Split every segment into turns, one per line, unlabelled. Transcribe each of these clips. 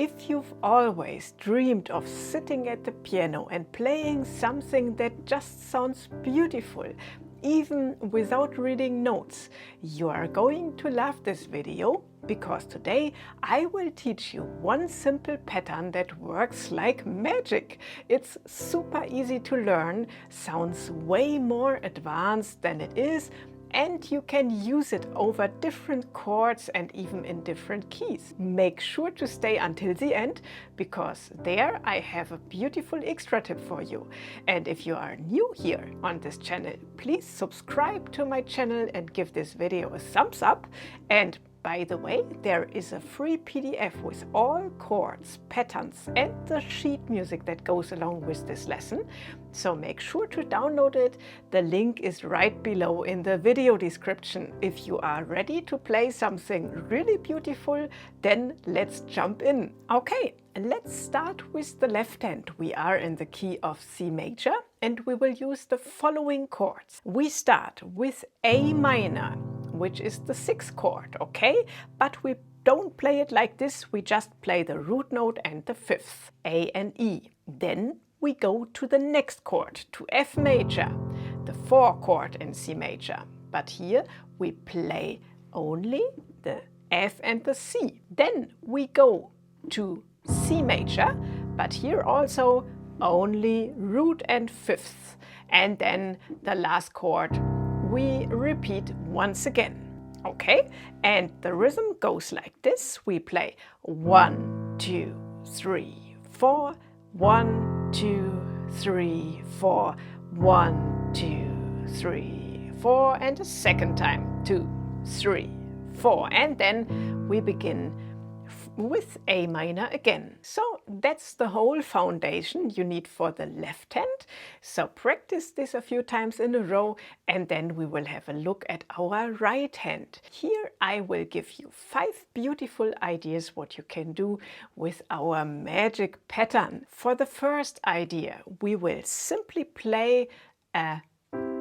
If you've always dreamed of sitting at the piano and playing something that just sounds beautiful, even without reading notes, you are going to love this video, because today I will teach you one simple pattern that works like magic. It's super easy to learn, sounds way more advanced than it is, and you can use it over different chords and even in different keys. Make sure to stay until the end, because there I have a beautiful extra tip for you. And if you are new here on this channel, please subscribe to my channel and give this video a thumbs up. And by the way, there is a free PDF with all chords, patterns and the sheet music that goes along with this lesson. So make sure to download it. The link is right below in the video description. If you are ready to play something really beautiful, then let's jump in. Okay, let's start with the left hand. We are in the key of C major and we will use the following chords. We start with A minor, which is the 6th chord, okay? But we don't play it like this, we just play the root note and the 5th, A and E. Then we go to the next chord, to F major, the 4 chord in C major. But here we play only the F and the C. Then we go to C major, but here also only root and 5th. And then the last chord we repeat once again, okay? And the rhythm goes like this. We play 1, 2, 3, 4, 1, 2, 3, 4, 1, 2, 3, 4, and a second time, 2, 3, 4, and then we begin with A minor again. So that's the whole foundation you need for the left hand. So practice this a few times in a row and then we will have a look at our right hand. Here I will give you 5 beautiful ideas what you can do with our magic pattern. For the first idea, we will simply play a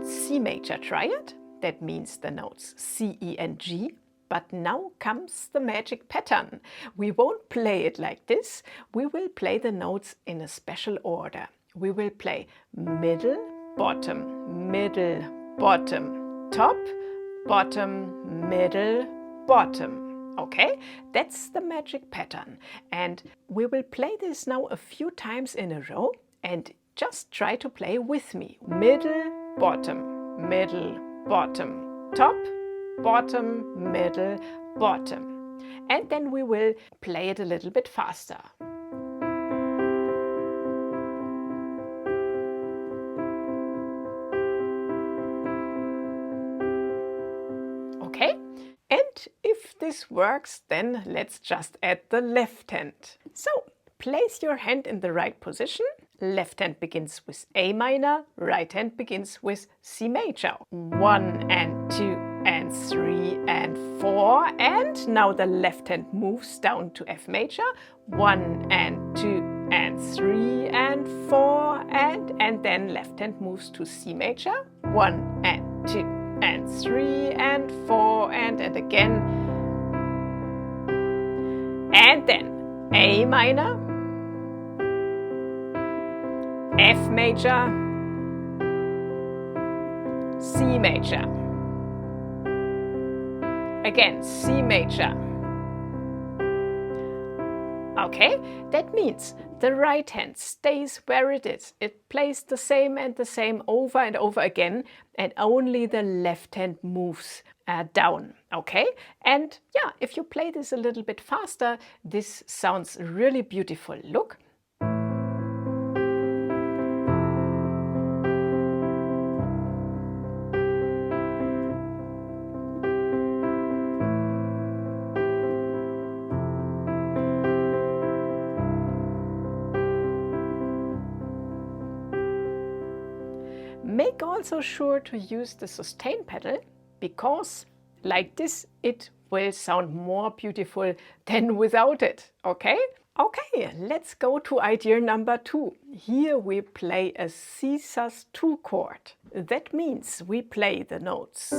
C major triad. That means the notes C, E and G. But now comes the magic pattern. We won't play it like this. We will play the notes in a special order. We will play middle, bottom, top, bottom, middle, bottom. Okay, that's the magic pattern. And we will play this now a few times in a row and just try to play with me. Middle, bottom, top, bottom, middle, bottom. And then we will play it a little bit faster. Okay? And if this works, then let's just add the left hand. So place your hand in the right position. Left hand begins with A minor, right hand begins with C major. 1 and 2 and 3 and 4, and now the left hand moves down to F major. 1 and 2 and 3 and 4, and then left hand moves to C major. 1 and 2 and 3 and 4, and again, and then A minor, F major, C major. Again, C major. Okay, that means the right hand stays where it is. It plays the same and the same over and over again, and only the left hand moves down. Okay, and yeah, if you play this a little bit faster, this sounds really beautiful. Look. Make also sure to use the sustain pedal, because like this it will sound more beautiful than without it, okay? Okay, let's go to idea number 2. Here we play a C sus2 chord. That means we play the notes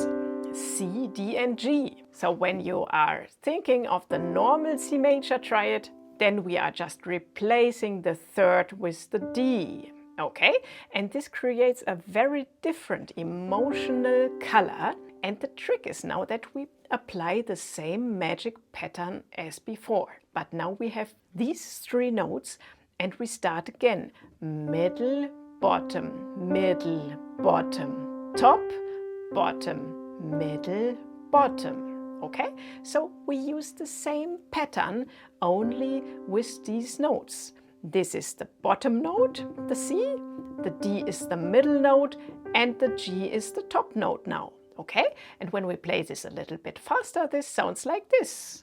C, D and G. So when you are thinking of the normal C major triad, then we are just replacing the third with the D. Okay, and this creates a very different emotional color. And the trick is now that we apply the same magic pattern as before. But now we have these three notes and we start again. Middle, bottom, middle, bottom, top, bottom, middle, bottom. Okay, so we use the same pattern only with these notes. This is the bottom note, the C, the D is the middle note, and the G is the top note now. Okay, and when we play this a little bit faster, this sounds like this.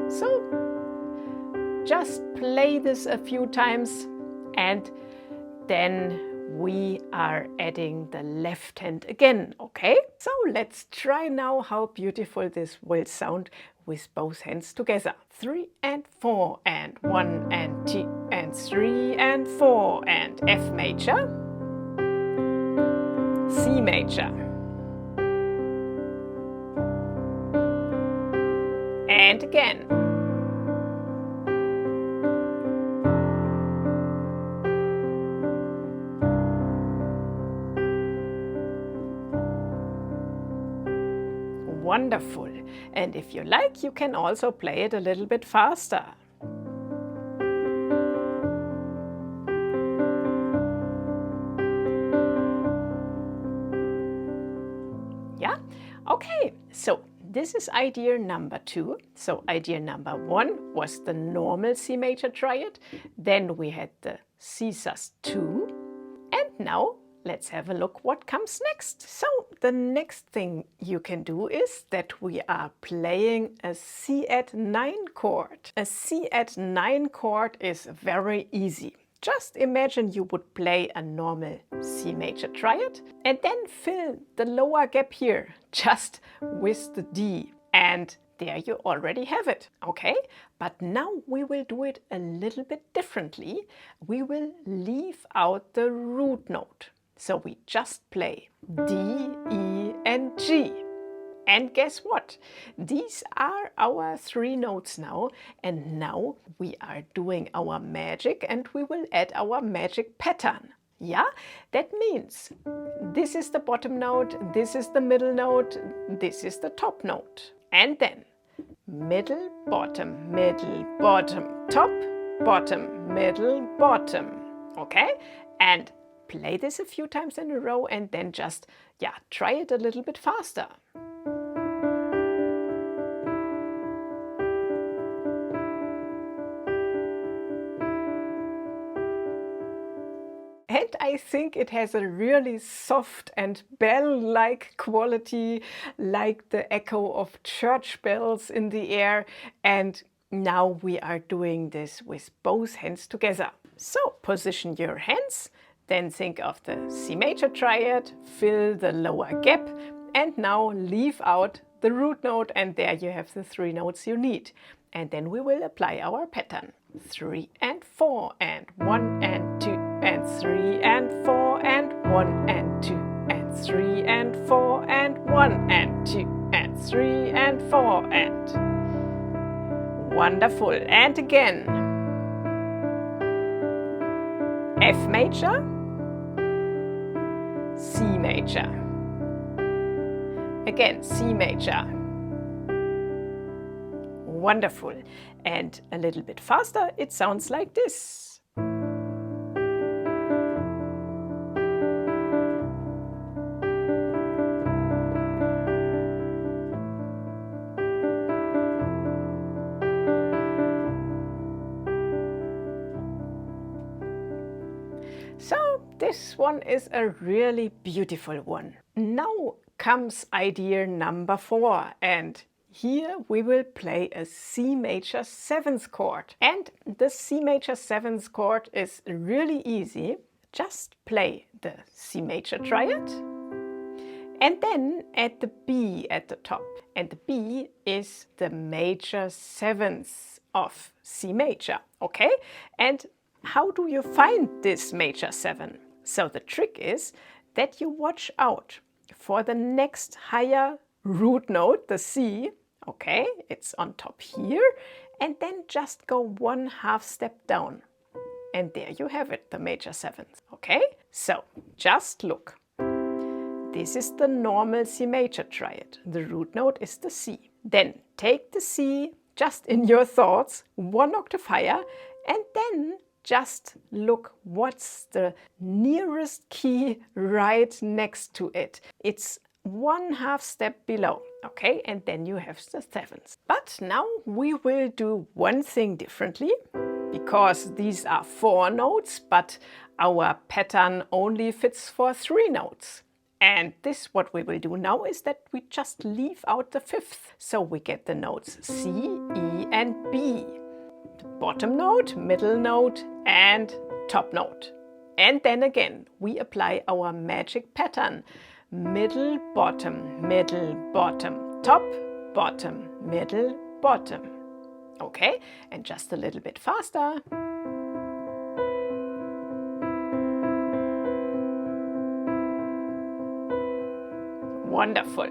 So just play this a few times and then we are adding the left hand again, okay? So let's try now how beautiful this will sound with both hands together. 3 and 4 and 1 and 2 and 3 and 4 and F major, C major, and again. Wonderful. And if you like, you can also play it a little bit faster. Yeah? Okay, so this is idea number 2. So idea number 1 was the normal C major triad. Then we had the C sus2. And now let's have a look what comes next. So the next thing you can do is that we are playing a C at 9 chord. A C at 9 chord is very easy. Just imagine you would play a normal C major triad and then fill the lower gap here just with the D. And there you already have it, okay? But now we will do it a little bit differently. We will leave out the root note. So we just play D, E and G. And guess what? These are our 3 notes now. And now we are doing our magic and we will add our magic pattern. Yeah, that means this is the bottom note, this is the middle note, this is the top note. And then middle, bottom, top, bottom, middle, bottom. Okay? And play this a few times in a row and then just, try it a little bit faster. And I think it has a really soft and bell-like quality, like the echo of church bells in the air. And now we are doing this with both hands together. So position your hands. Then think of the C major triad, fill the lower gap, and now leave out the root note, and there you have the 3 notes you need. And then we will apply our pattern. 3 and 4 and 1 and 2 and 3 and 4 and 1 and 2 and 3 and 4 and 1 and 2 and 3 and 4 and... Wonderful. And again. F major, C major, again C major. Wonderful. And a little bit faster, it sounds like this. So this one is a really beautiful one. Now comes idea number 4, and here we will play a C major 7th chord. And the C major 7th chord is really easy. Just play the C major triad and then add the B at the top. And the B is the major 7th of C major, okay? And how do you find this major 7? So the trick is that you watch out for the next higher root note, the C, okay, it's on top here, and then just go 1/2 step down. And there you have it, the major seventh, okay? So, just look. This is the normal C major triad. The root note is the C. Then take the C just in your thoughts, 1 octave higher, and then just look what's the nearest key right next to it. It's 1/2 step below, okay? And then you have the seventh. But now we will do one thing differently, because these are 4 notes, but our pattern only fits for 3 notes. And this, what we will do now, is that we just leave out the 5th. So we get the notes C, E, and B. The bottom note, middle note, and top note. And then again, we apply our magic pattern. Middle, bottom, top, bottom, middle, bottom. Okay, and just a little bit faster. Wonderful.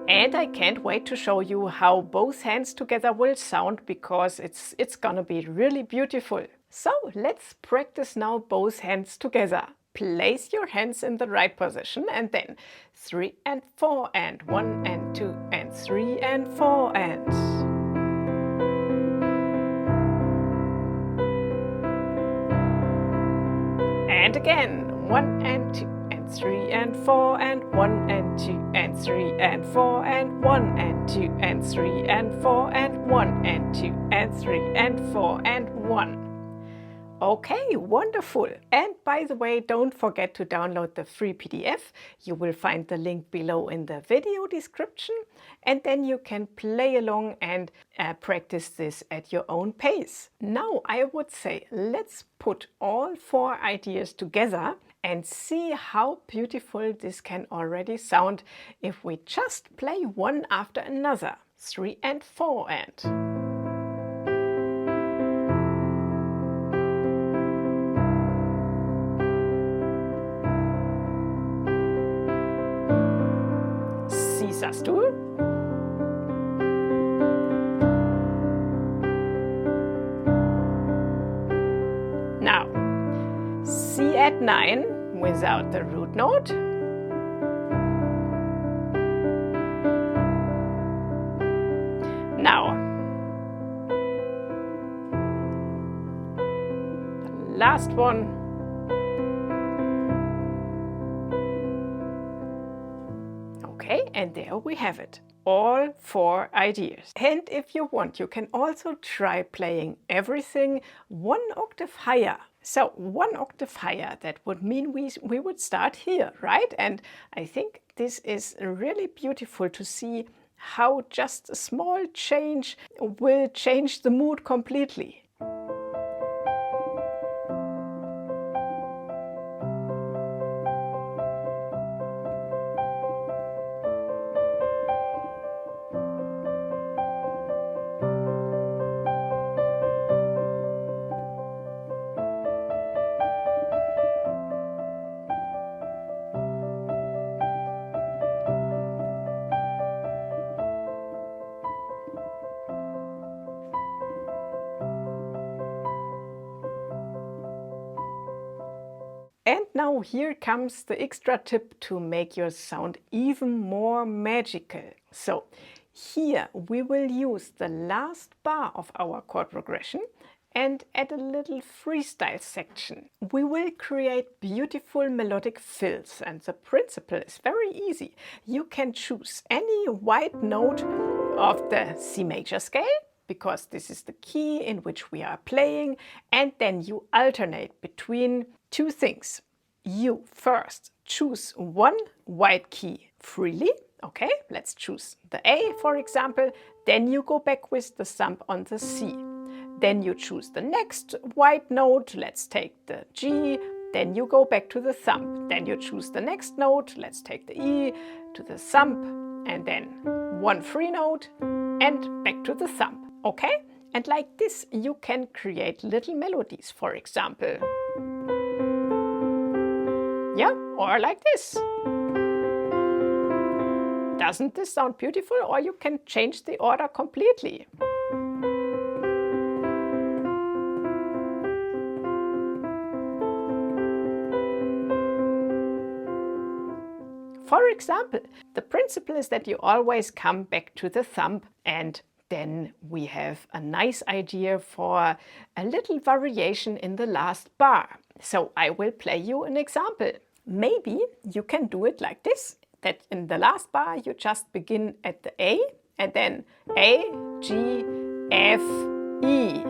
And I can't wait to show you how both hands together will sound, because it's gonna be really beautiful. So let's practice now both hands together. Place your hands in the right position, and then 3 and 4 and 1 and 2 and 3 and 4 and. And again, 1 and 2 and 3 and 4 and 1 and 2 and 3 and 4 and 1 and 2 and 3 and 4 and 1 and 2 and 3 and 4 and 1. Okay, wonderful. And by the way, don't forget to download the free PDF. You will find the link below in the video description, and then you can play along and practice this at your own pace. Now I would say let's put all 4 ideas together and see how beautiful this can already sound if we just play one after another. 3 and 4 and. Sus-dur. Now, C at 9 without the root note. Now, the last one. Okay, and there we have it, all 4 ideas. And if you want, you can also try playing everything 1 octave higher. So 1 octave higher, that would mean we would start here, right? And I think this is really beautiful to see how just a small change will change the mood completely. And now here comes the extra tip to make your sound even more magical. So here we will use the last bar of our chord progression and add a little freestyle section. We will create beautiful melodic fills, and the principle is very easy. You can choose any white note of the C major scale, because this is the key in which we are playing, and then you alternate between 2 things. You first choose 1 white key freely. Okay, let's choose the A, for example. Then you go back with the thumb on the C. Then you choose the next white note. Let's take the G. Then you go back to the thumb. Then you choose the next note. Let's take the E to the thumb. And then 1 free note and back to the thumb. Okay? And like this, you can create little melodies, for example. Yeah, or like this. Doesn't this sound beautiful? Or you can change the order completely. For example, the principle is that you always come back to the thumb, and then we have a nice idea for a little variation in the last bar. So I will play you an example. Maybe you can do it like this, that in the last bar you just begin at the A and then A, G, F, E.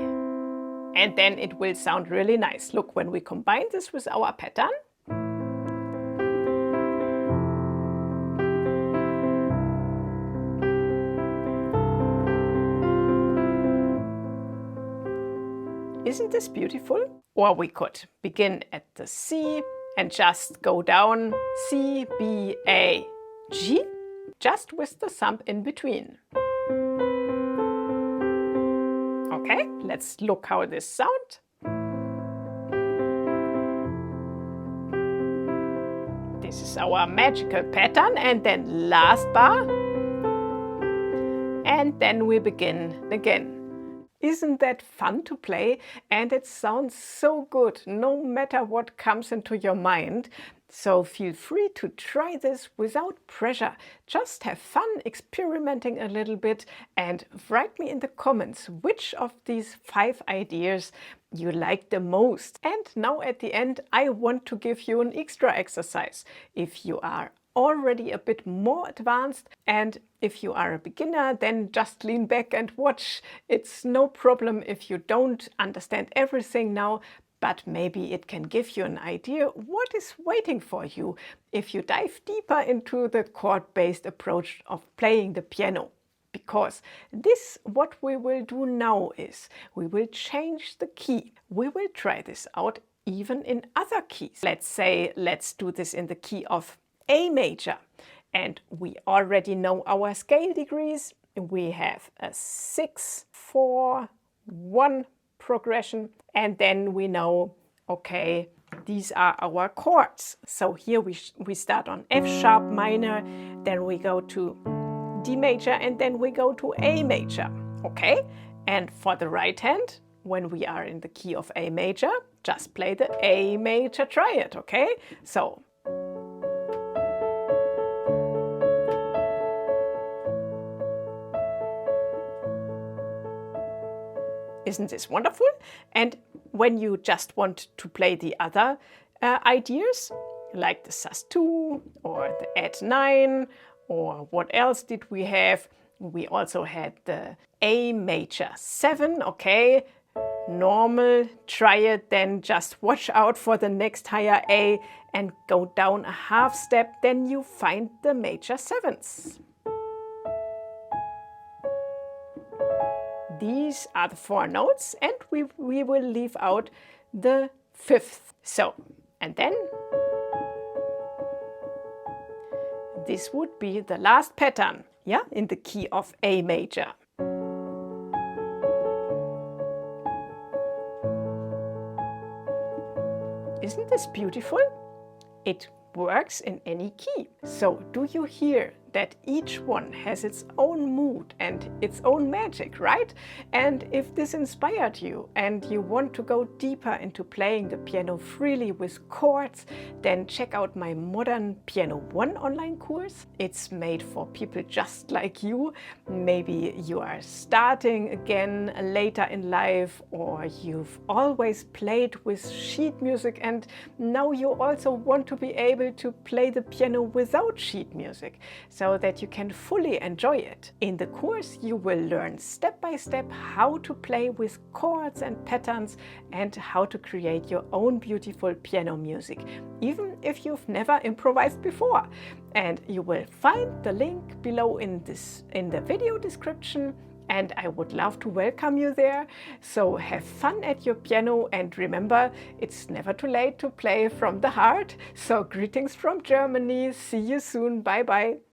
And then it will sound really nice. Look, when we combine this with our pattern, isn't this beautiful? Or we could begin at the C and just go down C, B, A, G, just with the thumb in between. Okay, let's look how this sounds. This is our magical pattern, and then last bar, and then we begin again. Isn't that fun to play? And it sounds so good, no matter what comes into your mind. So feel free to try this without pressure. Just have fun experimenting a little bit and write me in the comments which of these 5 ideas you like the most. And now at the end, I want to give you an extra exercise. If you are already a bit more advanced, and if you are a beginner, then just lean back and watch. It's no problem if you don't understand everything now, but maybe it can give you an idea what is waiting for you if you dive deeper into the chord-based approach of playing the piano. Because this, what we will do now is, we will change the key. We will try this out even in other keys. Let's say, let's do this in the key of A major, and we already know our scale degrees. We have a 6, 4, 1 progression, and then we know, okay, these are our chords. So here we start on F sharp minor, then we go to D major, and then we go to A major. Okay, and for the right hand, when we are in the key of A major, just play the A major triad. Okay, so isn't this wonderful? And when you just want to play the other ideas, like the sus2 or the add9, or what else did we have? We also had the A major 7, okay, normal, try it, then just watch out for the next higher A and go down a half step, then you find the major 7s. These are the 4 notes, and we will leave out the 5th. So, and then this would be the last pattern, yeah, in the key of A major. Isn't this beautiful? It works in any key. So do you hear that each one has its own mood and its own magic, right? And if this inspired you and you want to go deeper into playing the piano freely with chords, then check out my Modern Piano 1 online course. It's made for people just like you. Maybe you are starting again later in life, or you've always played with sheet music and now you also want to be able to play the piano without sheet music, so that you can fully enjoy it. In the course you will learn step by step how to play with chords and patterns and how to create your own beautiful piano music, even if you've never improvised before. And you will find the link below in the video description, and I would love to welcome you there. So have fun at your piano, and remember, it's never too late to play from the heart. So greetings from Germany. See you soon. Bye bye.